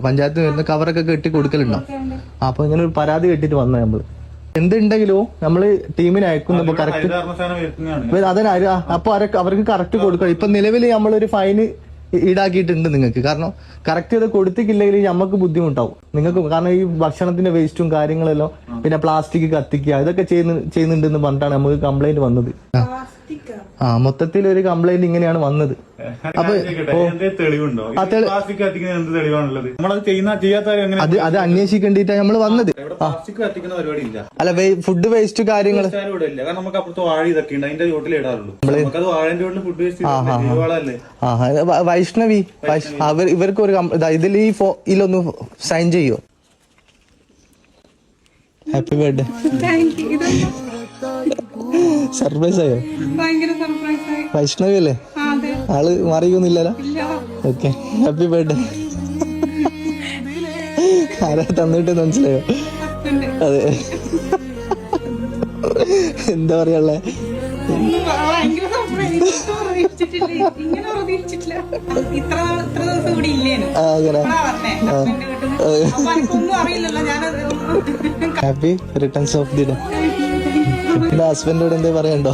പഞ്ചായത്ത് വരുന്ന കവറൊക്കെ കെട്ടി കൊടുക്കലുണ്ടോ? അപ്പൊ ഇങ്ങനെ ഒരു പരാതി കെട്ടിട്ട് വന്ന നമ്മള് എന്തുണ്ടെങ്കിലോ നമ്മള് ടീമിനെ അയക്കുന്നു കറക്റ്റ് അതിന് അപ്പൊ അവർക്ക് കറക്റ്റ് കൊടുക്കണം. ഇപ്പൊ നിലവിൽ നമ്മളൊരു ഫൈന് ഈടാക്കിയിട്ടുണ്ട് നിങ്ങൾക്ക്. കാരണം കറക്റ്റ് ചെയ്ത് കൊടുത്തിട്ടില്ലെങ്കിൽ നമുക്ക് ബുദ്ധിമുട്ടാവും നിങ്ങൾക്ക്. കാരണം ഈ ഭക്ഷണത്തിന്റെ വേസ്റ്റും കാര്യങ്ങളെല്ലാം പിന്നെ പ്ലാസ്റ്റിക് കത്തിക്കുക ഇതൊക്കെ ചെയ്യുന്നുണ്ടെന്ന് പറഞ്ഞിട്ടാണ് നമുക്ക് കംപ്ലൈന്റ് വന്നത്. മൊത്തത്തിൽ ഒരു കംപ്ലൈന്റ് ഇങ്ങനെയാണ് വന്നത്. അപ്പൊ അത് അന്വേഷിക്കേണ്ടിട്ടാ നമ്മള് വന്നത്. അല്ല ഫുഡ് വേസ്റ്റ് കാര്യങ്ങൾ വൈഷ്ണവി ഇവർക്ക് ഒരു ഇതിൽ ഇതിലൊന്ന് സൈൻ ചെയ്യോ? Happy birthday. സർപ്രൈസ് ആയോ? വൈഷ്ണവി അല്ലേ? ആള് മാറിയൊന്നുമില്ലല്ലോ. Okay happy birthday. ആരാ തന്നിട്ട് മനസ്സിലായോ? അതെ എന്താ പറയാ happy returns of the day. എന്റെ ഹസ്ബൻഡോട് എന്താ പറയണ്ടോ?